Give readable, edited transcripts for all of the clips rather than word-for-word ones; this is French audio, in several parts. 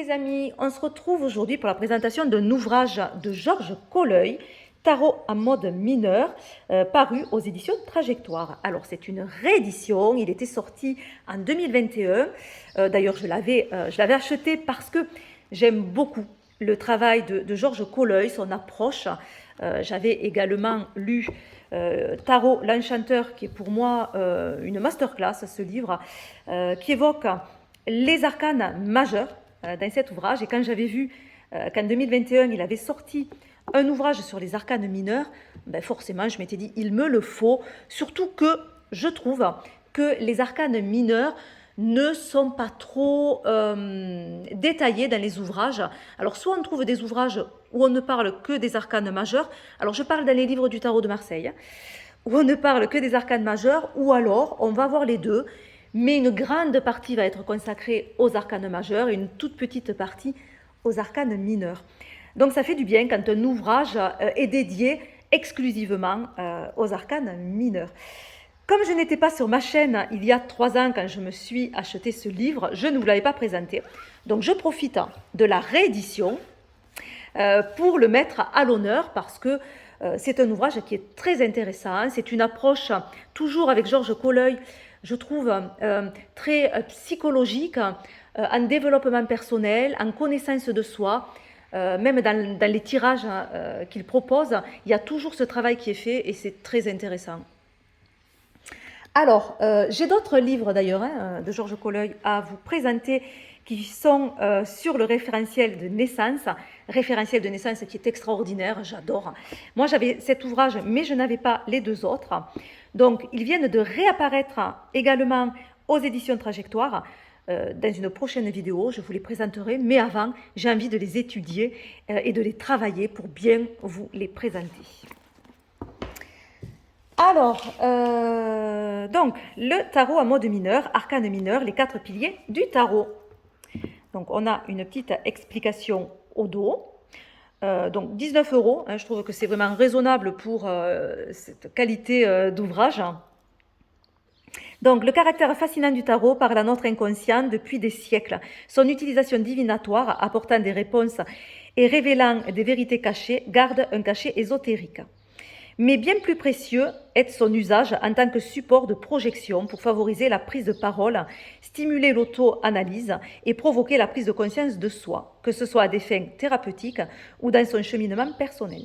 les amis, on se retrouve aujourd'hui pour la présentation d'un ouvrage de Georges Colleuil, Tarot en mode mineur, paru aux éditions Trajectoire. Alors c'est une réédition, il était sorti en 2021, d'ailleurs je l'avais acheté parce que j'aime beaucoup le travail de Georges Colleuil, son approche. J'avais également lu Tarot l'Enchanteur, qui est pour moi une masterclass, ce livre, qui évoque les arcanes majeurs dans cet ouvrage. Et quand j'avais vu qu'en 2021, il avait sorti un ouvrage sur les arcanes mineurs, ben forcément, je m'étais dit, il me le faut. Surtout que je trouve que les arcanes mineurs ne sont pas trop détaillés dans les ouvrages. Alors, soit on trouve des ouvrages où on ne parle que des arcanes majeurs. Alors, je parle dans les livres du tarot de Marseille, où on ne parle que des arcanes majeurs, ou alors on va voir les deux, mais une grande partie va être consacrée aux arcanes majeurs et une toute petite partie aux arcanes mineurs. Donc ça fait du bien quand un ouvrage est dédié exclusivement aux arcanes mineurs. Comme je n'étais pas sur ma chaîne il y a 3 ans quand je me suis acheté ce livre, je ne vous l'avais pas présenté. Donc je profite de la réédition pour le mettre à l'honneur parce que c'est un ouvrage qui est très intéressant. C'est une approche, toujours avec Georges Colleuil, je trouve très psychologique, en développement personnel, en connaissance de soi. Même dans les tirages qu'il propose, il y a toujours ce travail qui est fait et c'est très intéressant. Alors, j'ai d'autres livres d'ailleurs de Georges Colleuil à vous présenter qui sont sur le référentiel de naissance qui est extraordinaire, j'adore. Moi, j'avais cet ouvrage, mais je n'avais pas les deux autres. Donc, ils viennent de réapparaître également aux éditions Trajectoire. Dans une prochaine vidéo, je vous les présenterai, mais avant, j'ai envie de les étudier et de les travailler pour bien vous les présenter. Alors, donc, le tarot à mode mineur, arcane mineur, les 4 piliers du tarot. Donc, on a une petite explication au dos. Donc, 19 €, je trouve que c'est vraiment raisonnable pour cette qualité d'ouvrage. Donc, le caractère fascinant du tarot parle à notre inconscient depuis des siècles. Son utilisation divinatoire, apportant des réponses et révélant des vérités cachées, garde un cachet ésotérique. Mais bien plus précieux est son usage en tant que support de projection pour favoriser la prise de parole, stimuler l'auto-analyse et provoquer la prise de conscience de soi, que ce soit à des fins thérapeutiques ou dans son cheminement personnel.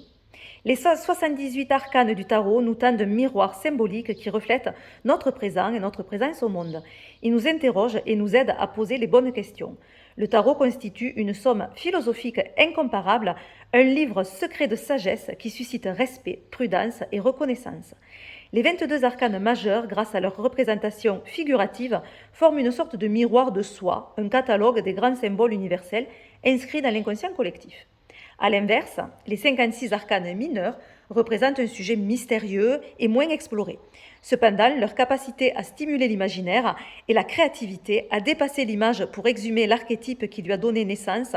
Les 78 arcanes du tarot nous tendent un miroir symbolique qui reflète notre présent et notre présence au monde. Il nous interroge et nous aide à poser les bonnes questions. Le tarot constitue une somme philosophique incomparable, un livre secret de sagesse qui suscite respect, prudence et reconnaissance. Les 22 arcanes majeurs, grâce à leur représentation figurative, forment une sorte de miroir de soi, un catalogue des grands symboles universels inscrits dans l'inconscient collectif. A l'inverse, les 56 arcanes mineurs représentent un sujet mystérieux et moins exploré. Cependant, leur capacité à stimuler l'imaginaire et la créativité, à dépasser l'image pour exhumer l'archétype qui lui a donné naissance,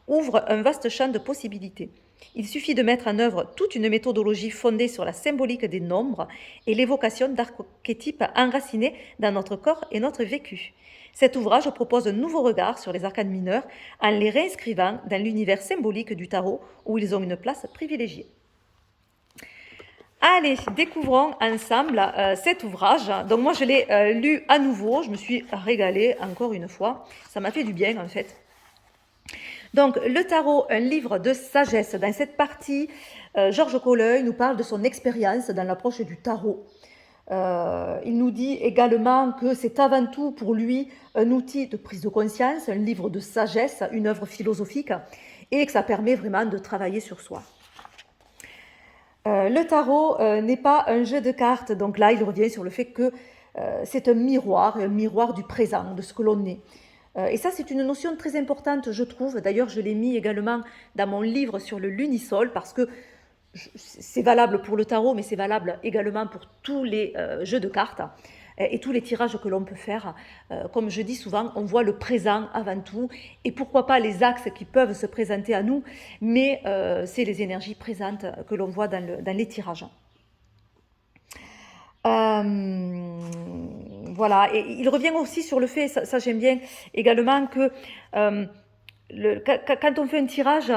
ouvre un vaste champ de possibilités. Il suffit de mettre en œuvre toute une méthodologie fondée sur la symbolique des nombres et l'évocation d'archétypes enracinés dans notre corps et notre vécu. Cet ouvrage propose un nouveau regard sur les arcanes mineurs en les réinscrivant dans l'univers symbolique du tarot où ils ont une place privilégiée. Allez, découvrons ensemble cet ouvrage. Donc moi je l'ai lu à nouveau, je me suis régalée encore une fois, ça m'a fait du bien en fait. Donc le tarot, un livre de sagesse. Dans cette partie, Georges Colleuil nous parle de son expérience dans l'approche du tarot. Il nous dit également que c'est avant tout pour lui un outil de prise de conscience, un livre de sagesse, une œuvre philosophique, et que ça permet vraiment de travailler sur soi. Le tarot n'est pas un jeu de cartes, donc là il revient sur le fait que c'est un miroir du présent, de ce que l'on est. Et ça c'est une notion très importante je trouve, d'ailleurs je l'ai mis également dans mon livre sur le lunisol parce que c'est valable pour le tarot, mais c'est valable également pour tous les jeux de cartes et tous les tirages que l'on peut faire. Comme je dis souvent, on voit le présent avant tout, et pourquoi pas les axes qui peuvent se présenter à nous, mais c'est les énergies présentes que l'on voit dans les tirages. Voilà, et il revient aussi sur le fait, ça j'aime bien également, que quand on fait un tirage,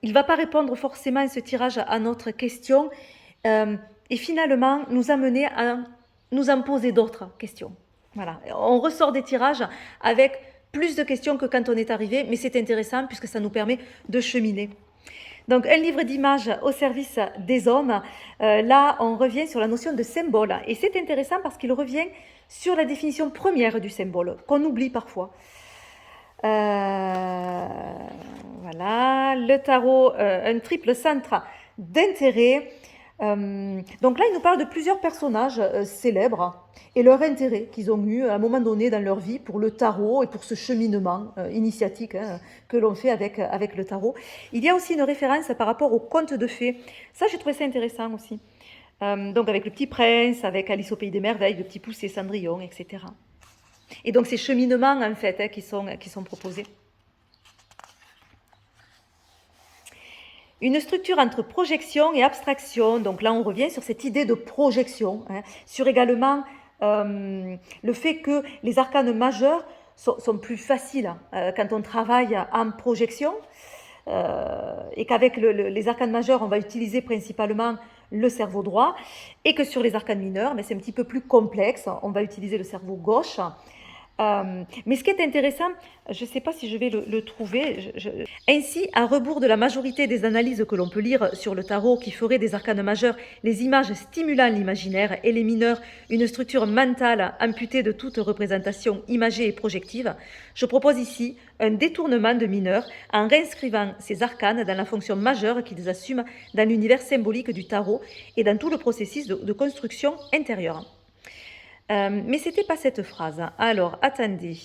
il ne va pas répondre forcément ce tirage à notre question et finalement nous amener à nous en poser d'autres questions. Voilà, on ressort des tirages avec plus de questions que quand on est arrivé, mais c'est intéressant puisque ça nous permet de cheminer. Donc, un livre d'images au service des hommes. Là, on revient sur la notion de symbole. Et c'est intéressant parce qu'il revient sur la définition première du symbole, qu'on oublie parfois. Voilà, le tarot, un triple centre d'intérêt. Donc là, il nous parle de plusieurs personnages célèbres et leur intérêt qu'ils ont eu à un moment donné dans leur vie pour le tarot et pour ce cheminement initiatique que l'on fait avec le tarot. Il y a aussi une référence par rapport aux contes de fées. Ça, j'ai trouvé ça intéressant aussi. Donc avec le Petit Prince, avec Alice au Pays des Merveilles, le Petit Pouce et Cendrillon, etc. Et donc ces cheminements, en fait, qui sont proposés. Une structure entre projection et abstraction. Donc là, on revient sur cette idée de projection, sur également le fait que les arcanes majeurs sont plus faciles quand on travaille en projection et qu'avec les arcanes majeurs, on va utiliser principalement le cerveau droit et que sur les arcanes mineurs, mais c'est un petit peu plus complexe, on va utiliser le cerveau gauche. Mais ce qui est intéressant, je ne sais pas si je vais le trouver, ainsi, à rebours de la majorité des analyses que l'on peut lire sur le tarot qui feraient des arcanes majeurs les images stimulant l'imaginaire et les mineurs une structure mentale amputée de toute représentation imagée et projective, je propose ici un détournement de mineurs en réinscrivant ces arcanes dans la fonction majeure qu'ils assument dans l'univers symbolique du tarot et dans tout le processus de construction intérieure. Mais c'était pas cette phrase. Alors, attendez.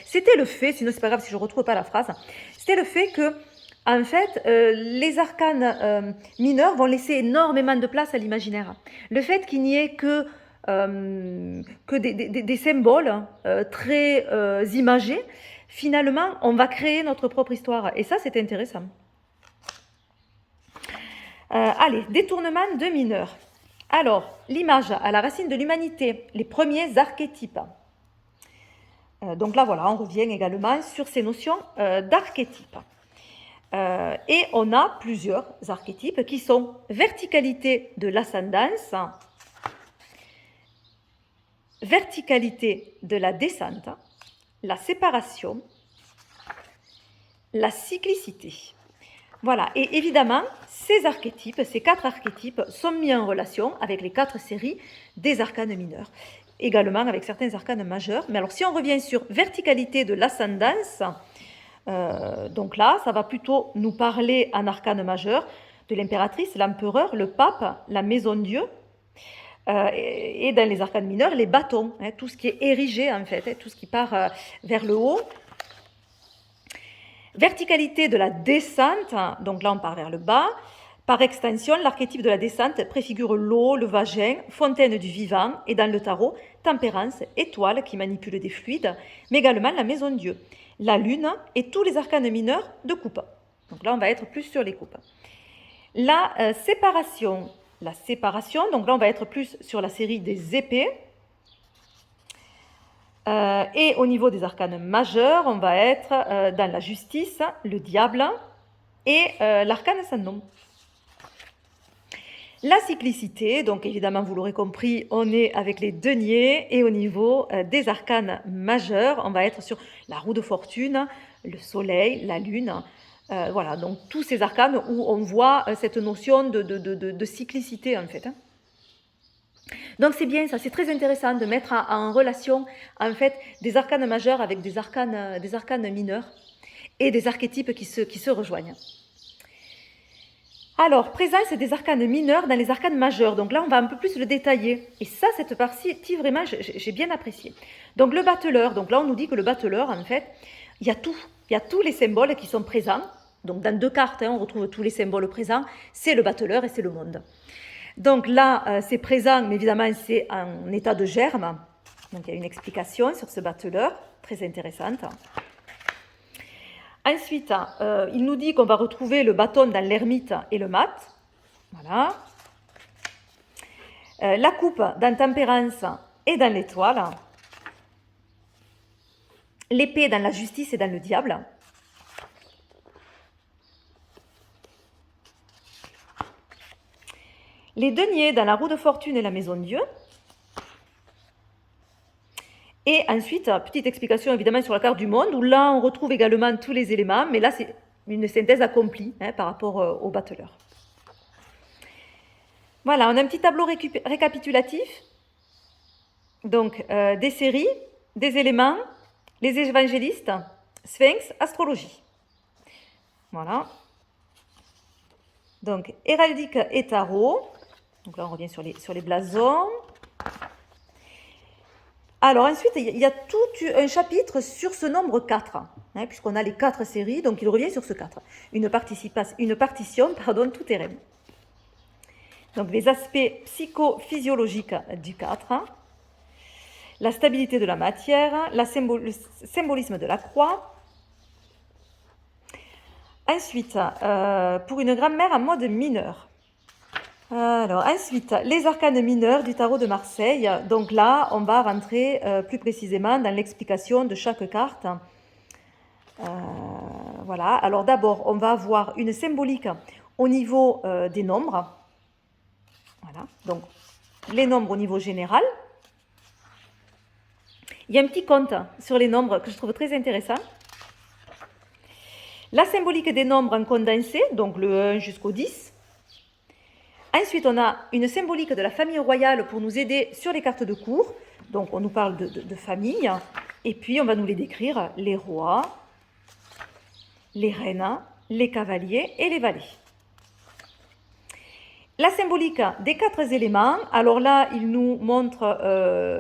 C'était le fait, sinon c'est pas grave si je retrouve pas la phrase, c'était le fait que, en fait, les arcanes mineurs vont laisser énormément de place à l'imaginaire. Le fait qu'il n'y ait que des symboles très imagés, finalement, on va créer notre propre histoire. Et ça, c'est intéressant. Allez, détournement de mineurs. Alors, l'image à la racine de l'humanité, les premiers archétypes. Donc là, voilà, on revient également sur ces notions d'archétypes. Et on a plusieurs archétypes qui sont verticalité de l'ascendance, verticalité de la descente, la séparation, la cyclicité. Voilà, et évidemment, ces archétypes, ces 4 archétypes sont mis en relation avec les 4 séries des arcanes mineurs, également avec certains arcanes majeurs. Mais alors, si on revient sur verticalité de l'ascendance, donc là, ça va plutôt nous parler en arcane majeur de l'impératrice, l'empereur, le pape, la maison Dieu, et dans les arcanes mineurs, les bâtons, tout ce qui est érigé en fait, tout ce qui part vers le haut. Verticalité de la descente, donc là on part vers le bas. Par extension, l'archétype de la descente préfigure l'eau, le vagin, fontaine du vivant, et dans le tarot, tempérance, étoile qui manipule des fluides, mais également la maison Dieu, la lune et tous les arcanes mineurs de coupe. Donc là on va être plus sur les coupes. La séparation, donc là on va être plus sur la série des épées. Et au niveau des arcanes majeurs, on va être dans la justice, le diable et l'arcane sans nom. La cyclicité, donc évidemment vous l'aurez compris, on est avec les deniers et au niveau des arcanes majeurs, on va être sur la roue de fortune, le soleil, la lune. Voilà, donc tous ces arcanes où on voit cette notion de cyclicité en fait. Donc c'est bien ça, c'est très intéressant de mettre en relation en fait des arcanes majeurs avec des arcanes mineurs et des archétypes qui se rejoignent. Alors, présence des arcanes mineurs dans les arcanes majeurs. Donc là, on va un peu plus le détailler. Et ça, cette partie, vraiment, j'ai bien apprécié. Donc le battleur, donc là, on nous dit que le battleur, en fait, il y a tout. Il y a tous les symboles qui sont présents. Donc dans 2 cartes, on retrouve tous les symboles présents. C'est le battleur et c'est le monde. Donc là, c'est présent, mais évidemment, c'est en état de germe. Donc il y a une explication sur ce battleur, très intéressante. Ensuite, il nous dit qu'on va retrouver le bâton dans l'ermite et le mat. Voilà. La coupe dans tempérance et dans l'étoile. L'épée dans la justice et dans le diable. Les deniers dans la roue de fortune et la maison Dieu. Et ensuite, petite explication évidemment sur la carte du monde, où là on retrouve également tous les éléments, mais là c'est une synthèse accomplie par rapport au battleur. Voilà, on a un petit tableau récapitulatif. Donc, des séries, des éléments, les évangélistes, Sphinx, astrologie. Voilà. Donc, héraldique et tarot. Donc là, on revient sur les blasons. Alors, ensuite, il y a tout un chapitre sur ce nombre 4, puisqu'on a les 4 séries, donc il revient sur ce 4. Une partition tout terrain. Donc, les aspects psychophysiologiques du 4. La stabilité de la matière, le symbolisme de la croix. Ensuite, pour une grammaire en mode mineur. Alors, ensuite, les arcanes mineurs du tarot de Marseille. Donc là, on va rentrer plus précisément dans l'explication de chaque carte. Voilà. Alors d'abord, on va avoir une symbolique au niveau des nombres. Voilà. Donc, les nombres au niveau général. Il y a un petit compte sur les nombres que je trouve très intéressant. La symbolique des nombres en condensé, donc le 1 jusqu'au 10. Ensuite, on a une symbolique de la famille royale pour nous aider sur les cartes de cour. Donc, on nous parle de famille. Et puis, on va nous les décrire, les rois, les reines, les cavaliers et les valets. La symbolique des 4 éléments, alors là, il nous montre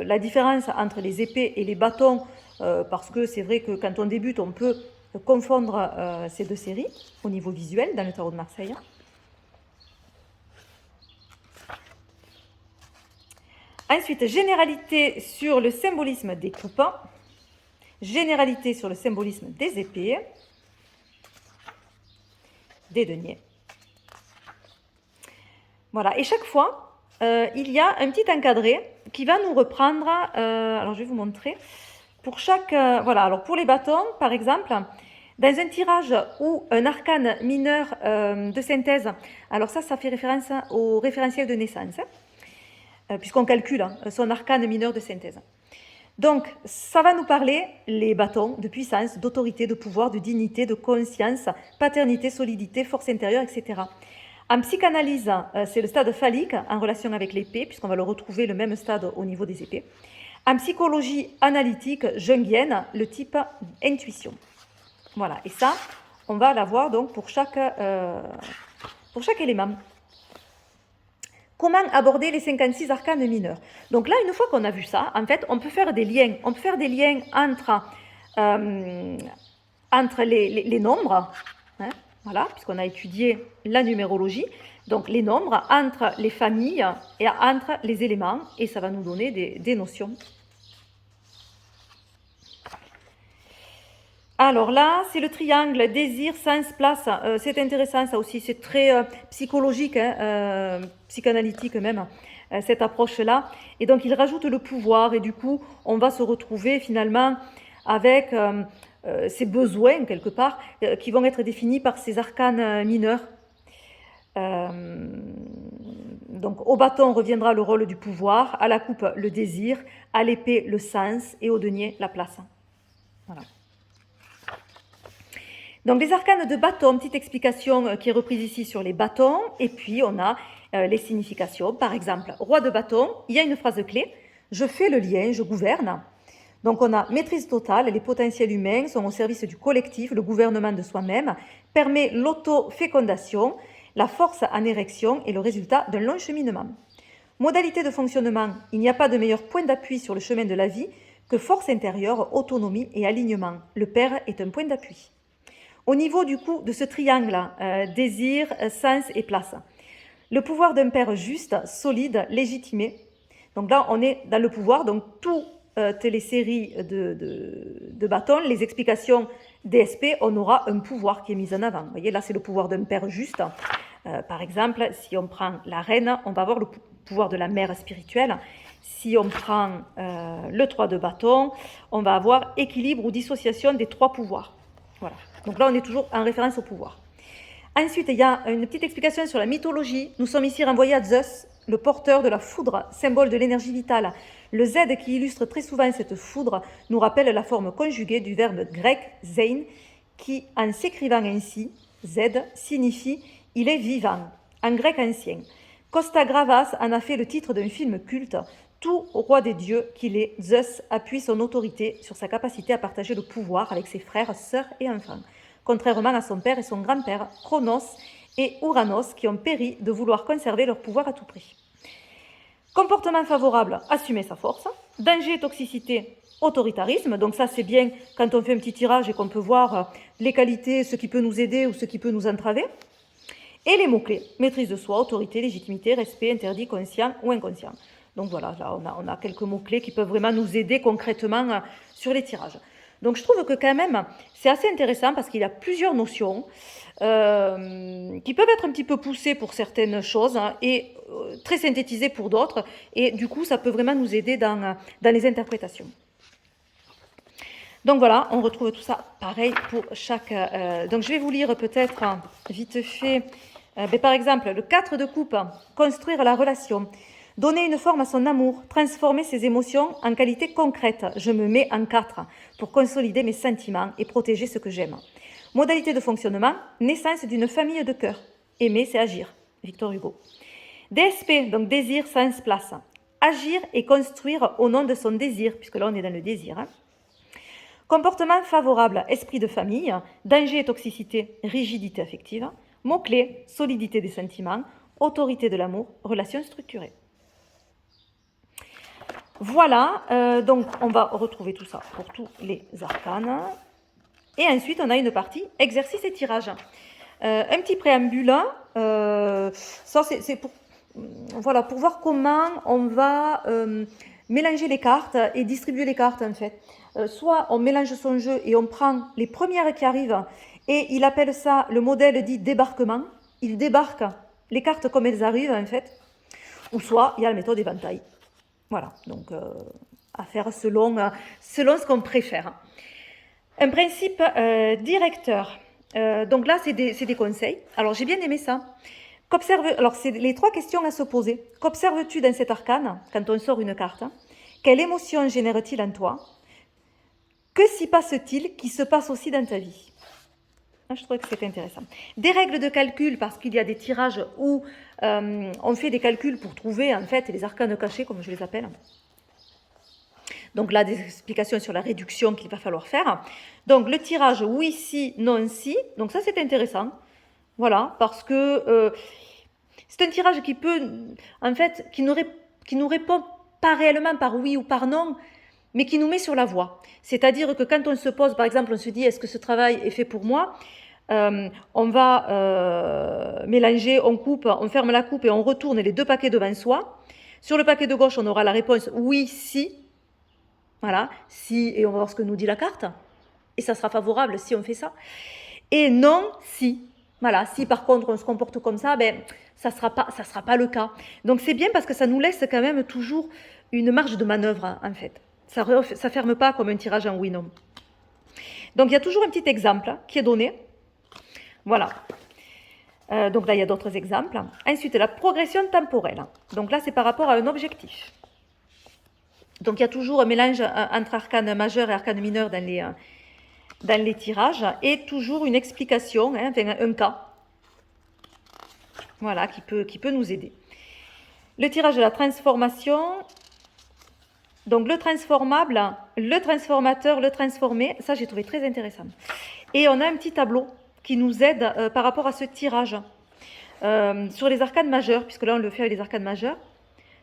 la différence entre les épées et les bâtons, parce que c'est vrai que quand on débute, on peut confondre ces 2 séries au niveau visuel dans le tarot de Marseille. Ensuite, généralité sur le symbolisme des coupes, généralité sur le symbolisme des épées, des deniers. Voilà, et chaque fois, il y a un petit encadré qui va nous reprendre, alors je vais vous montrer, pour chaque, voilà, alors pour les bâtons, par exemple, dans un tirage ou un arcane mineur de synthèse, alors ça fait référence au référentiel de naissance, puisqu'on calcule son arcane mineur de synthèse. Donc, ça va nous parler, les bâtons, de puissance, d'autorité, de pouvoir, de dignité, de conscience, paternité, solidité, force intérieure, etc. En psychanalyse, c'est le stade phallique en relation avec l'épée, puisqu'on va le retrouver le même stade au niveau des épées. En psychologie analytique jungienne, le type intuition. Voilà, et ça, on va l'avoir donc pour chaque élément. Comment aborder les 56 arcanes mineurs? Donc là, une fois qu'on a vu ça, en fait, on peut faire des liens. On peut faire des liens entre les nombres, voilà, puisqu'on a étudié la numérologie. Donc les nombres entre les familles et entre les éléments, et ça va nous donner des notions. Alors là, c'est le triangle désir, sens, place. C'est intéressant, ça aussi. C'est très psychologique, psychanalytique même, cette approche-là. Et donc, il rajoute le pouvoir. Et du coup, on va se retrouver finalement avec ces besoins, quelque part, qui vont être définis par ces arcanes mineurs. Donc, au bâton reviendra le rôle du pouvoir, à la coupe, le désir, à l'épée, le sens, et au denier, la place. Voilà. Donc les arcanes de bâton, petite explication qui est reprise ici sur les bâtons, et puis on a les significations. Par exemple, roi de bâton, il y a une phrase clé, je fais le lien, je gouverne. Donc on a maîtrise totale, les potentiels humains sont au service du collectif, le gouvernement de soi-même, permet l'auto-fécondation, la force en érection est le résultat d'un long cheminement. Modalité de fonctionnement, il n'y a pas de meilleur point d'appui sur le chemin de la vie que force intérieure, autonomie et alignement. Le père est un point d'appui. Au niveau du coup de ce triangle, désir, sens et place, le pouvoir d'un père juste, solide, légitimé. Donc là, on est dans le pouvoir, donc toutes les séries de bâtons, les explications DSP, on aura un pouvoir qui est mis en avant. Vous voyez, là, c'est le pouvoir d'un père juste. Par exemple, si on prend la reine, on va avoir le pouvoir de la mère spirituelle. Si on prend le 3 de bâton, on va avoir équilibre ou dissociation des 3 pouvoirs. Voilà. Donc là, on est toujours en référence au pouvoir. Ensuite, il y a une petite explication sur la mythologie. Nous sommes ici renvoyés à Zeus, le porteur de la foudre, symbole de l'énergie vitale. Le Z qui illustre très souvent cette foudre nous rappelle la forme conjuguée du verbe grec zein, qui, en s'écrivant ainsi, Z, signifie « il est vivant » en grec ancien. Costa Gravas en a fait le titre d'un film culte. Tout roi des dieux qu'il est, Zeus appuie son autorité sur sa capacité à partager le pouvoir avec ses frères, sœurs et enfants, contrairement à son père et son grand-père, Chronos et Ouranos, qui ont péri de vouloir conserver leur pouvoir à tout prix. Comportement favorable, assumer sa force. Danger, toxicité, autoritarisme. Donc ça, c'est bien quand on fait un petit tirage et qu'on peut voir les qualités, ce qui peut nous aider ou ce qui peut nous entraver. Et les mots-clés, maîtrise de soi, autorité, légitimité, respect, interdit, conscient ou inconscient. Donc voilà, là on a quelques mots-clés qui peuvent vraiment nous aider concrètement sur les tirages. Donc je trouve que quand même, c'est assez intéressant parce qu'il y a plusieurs notions qui peuvent être un petit peu poussées pour certaines choses et très synthétisées pour d'autres. Et du coup, ça peut vraiment nous aider dans les interprétations. Donc voilà, on retrouve tout ça pareil pour chaque... donc je vais vous lire peut-être vite fait, par exemple, le 4 de coupe, construire la relation. Donner une forme à son amour, transformer ses émotions en qualité concrète. Je me mets en 4 pour consolider mes sentiments et protéger ce que j'aime. Modalité de fonctionnement, naissance d'une famille de cœur. Aimer, c'est agir. Victor Hugo. DSP, donc désir, sens, place. Agir et construire au nom de son désir, puisque là on est dans le désir. Comportement favorable, esprit de famille. Danger et toxicité, rigidité affective. Mots-clés, solidité des sentiments, autorité de l'amour, relations structurées. Voilà, donc on va retrouver tout ça pour tous les arcanes. Et ensuite, on a une partie exercice et tirage. Un petit préambule, ça c'est pour, voilà, pour voir comment on va mélanger les cartes et distribuer les cartes en fait. Soit on mélange son jeu et on prend les premières qui arrivent et il appelle ça, le modèle dit débarquement. Il débarque les cartes comme elles arrivent en fait. Ou soit il y a la méthode éventail. Voilà, donc à faire selon ce qu'on préfère. Un principe directeur. Donc là, c'est des conseils. Alors, j'ai bien aimé ça. Alors, c'est les 3 questions à se poser. Qu'observes-tu dans cet arcane, quand on sort une carte? Quelle émotion génère-t-il en toi? Que s'y passe-t-il qui se passe aussi dans ta vie? Je trouvais que c'était intéressant. Des règles de calcul, parce qu'il y a des tirages où on fait des calculs pour trouver, en fait, les arcanes cachés, comme je les appelle. Donc là, des explications sur la réduction qu'il va falloir faire. Donc le tirage oui, si, non, si. Donc ça, c'est intéressant. Voilà, parce que c'est un tirage qui peut, en fait, qui nous répond pas réellement par oui ou par non, mais qui nous met sur la voie. C'est-à-dire que quand on se pose, par exemple, on se dit, est-ce que ce travail est fait pour moi? On va mélanger, on coupe, on ferme la coupe et on retourne les 2 paquets devant soi. Sur le paquet de gauche, on aura la réponse oui, si. Voilà, si, et on va voir ce que nous dit la carte. Et ça sera favorable si on fait ça. Et non, si. Voilà, si par contre on se comporte comme ça, ben, ça sera pas le cas. Donc c'est bien parce que ça nous laisse quand même toujours une marge de manœuvre, en fait. Ça ne ferme pas comme un tirage en oui-non. Donc il y a toujours un petit exemple qui est donné. Voilà. Donc là, il y a d'autres exemples. Ensuite, la progression temporelle. Donc là, c'est par rapport à un objectif. Donc il y a toujours un mélange entre arcane majeur et arcane mineur dans les tirages et toujours une explication, hein, un cas, voilà, qui peut nous aider. Le tirage de la transformation, donc le transformable, le transformateur, le transformé, ça j'ai trouvé très intéressant. Et on a un petit tableau qui nous aide par rapport à ce tirage sur les arcanes majeures, puisque là on le fait avec les arcanes majeures.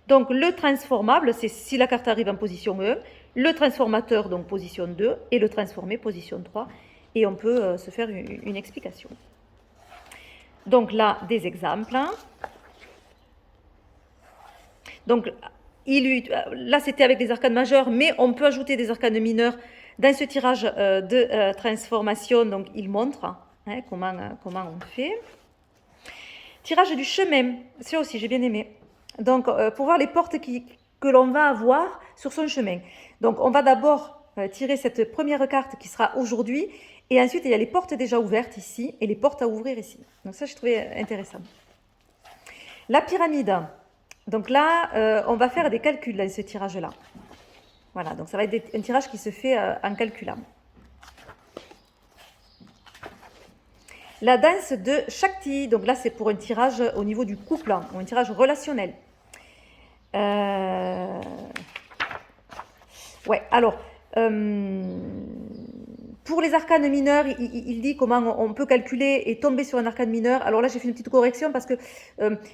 Donc le transformable, c'est si la carte arrive en position 1, le transformateur, donc position 2, et le transformé, position 3. Et on peut se faire une explication. Donc là, des exemples. Donc là, c'était avec des arcanes majeures, mais on peut ajouter des arcanes mineurs dans ce tirage de transformation. Donc il montre hein, comment on fait. Tirage du chemin, ça aussi j'ai bien aimé. Donc, pour voir les portes que l'on va avoir sur son chemin. Donc, on va d'abord tirer cette première carte qui sera aujourd'hui Et ensuite, il y a les portes déjà ouvertes ici et les portes à ouvrir ici. Donc ça, je trouvais intéressant. La pyramide. Donc là, on va faire des calculs dans ce tirage-là. Voilà, donc ça va être un tirage qui se fait en calculant. La danse de Shakti. Donc là, c'est pour un tirage au niveau du couple, ou un tirage relationnel. Ouais, alors, pour les arcanes mineurs, il dit comment on peut calculer et tomber sur un arcane mineur. Alors là, j'ai fait une petite correction parce que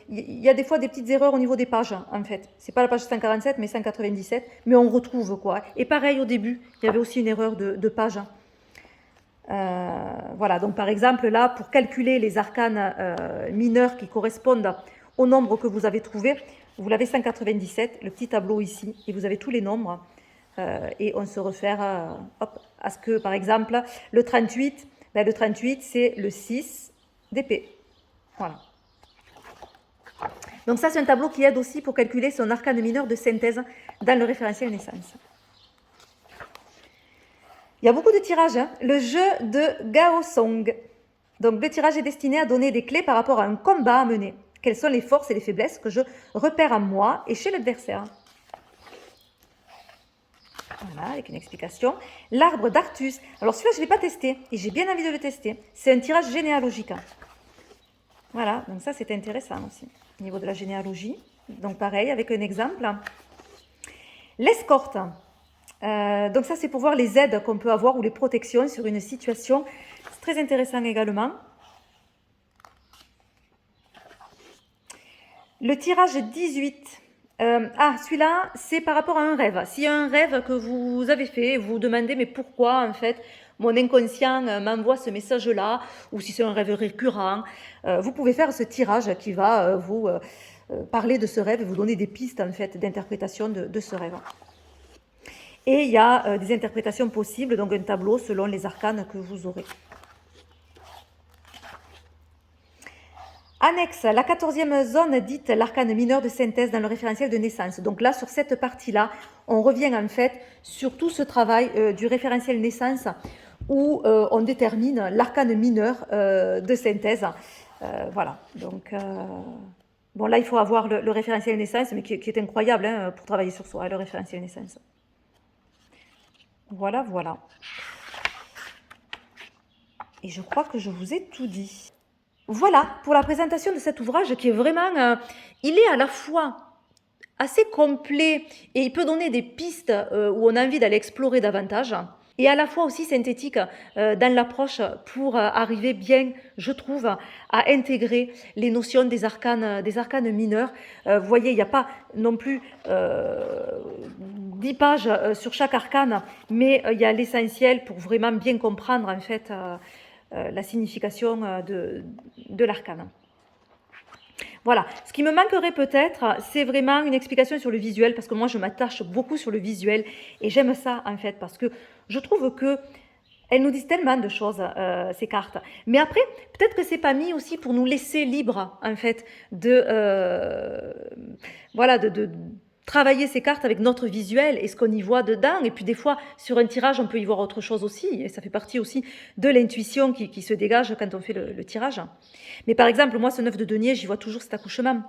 il y a des fois des petites erreurs au niveau des pages, en fait. C'est pas la page 147, mais 197, mais on retrouve quoi. Et pareil, au début, il y avait aussi une erreur de page. Voilà, donc par exemple, là, pour calculer les arcanes mineurs qui correspondent au nombre que vous avez trouvé, vous l'avez 197, le petit tableau ici, et vous avez tous les nombres. Et on se réfère à ce que, par exemple, le 38, ben, le 38, c'est le 6 d'épée. Voilà. Donc ça, c'est un tableau qui aide aussi pour calculer son arcane mineur de synthèse dans le référentiel naissance. Il y a beaucoup de tirages. Hein. Le jeu de Gaosong. Donc, le tirage est destiné à donner des clés par rapport à un combat à mener. Quelles sont les forces et les faiblesses que je repère en moi et chez l'adversaire. Voilà, avec une explication. L'arbre d'Artus. Alors, celui-là, je ne l'ai pas testé et j'ai bien envie de le tester. C'est un tirage généalogique. Voilà, donc ça, c'est intéressant aussi, au niveau de la généalogie. Donc, pareil, avec un exemple. L'escorte. Donc ça, c'est pour voir les aides qu'on peut avoir ou les protections sur une situation. C'est très intéressant également. Le tirage 18. Celui-là, c'est par rapport à un rêve. S'il y a un rêve que vous avez fait, vous vous demandez, mais pourquoi, en fait, mon inconscient m'envoie ce message-là, ou si c'est un rêve récurrent, vous pouvez faire ce tirage qui va vous parler de ce rêve et vous donner des pistes, en fait, d'interprétation de ce rêve. Et il y a des interprétations possibles, donc un tableau selon les arcanes que vous aurez. Annexe, la 14e zone dite l'arcane mineur de synthèse dans le référentiel de naissance. Donc là, sur cette partie-là, on revient en fait sur tout ce travail du référentiel naissance où on détermine l'arcane mineur de synthèse. Voilà, donc... bon, là, il faut avoir le référentiel naissance, mais qui est incroyable hein, pour travailler sur soi, le référentiel naissance. Voilà, voilà. Et je crois que je vous ai tout dit. Voilà pour la présentation de cet ouvrage qui est vraiment... il est à la fois assez complet et il peut donner des pistes où on a envie d'aller explorer davantage. Et à la fois aussi synthétique dans l'approche pour arriver bien, je trouve, à intégrer les notions des arcanes mineurs. Vous voyez, il n'y a pas non plus 10 pages sur chaque arcane, mais il y a l'essentiel pour vraiment bien comprendre en fait la signification de l'arcane. Voilà, ce qui me manquerait peut-être, c'est vraiment une explication sur le visuel, parce que moi je m'attache beaucoup sur le visuel, et j'aime ça en fait, parce que je trouve que elles nous disent tellement de choses, ces cartes. Mais après, peut-être que c'est pas mis aussi pour nous laisser libres, en fait, voilà, de travailler ces cartes avec notre visuel et ce qu'on y voit dedans. Et puis des fois, sur un tirage, on peut y voir autre chose aussi. Et ça fait partie aussi de l'intuition qui se dégage quand on fait le tirage. Mais par exemple, moi, ce 9 de denier, j'y vois toujours cet accouchement.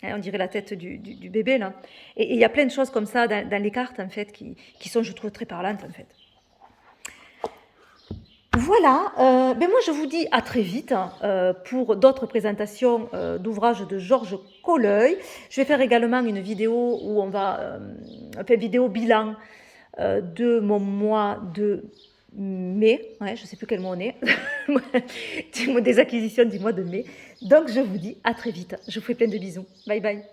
On dirait la tête du bébé, là. Et il y a plein de choses comme ça dans les cartes, en fait, qui sont, je trouve, très parlantes, en fait. Voilà, ben moi je vous dis à très vite pour d'autres présentations d'ouvrages de Georges Colleuil. Je vais faire également une vidéo où on va faire une vidéo bilan de mon mois de mai. Ouais, je ne sais plus quel mois on est. Des acquisitions du mois de mai. Donc je vous dis à très vite. Je vous fais plein de bisous. Bye bye.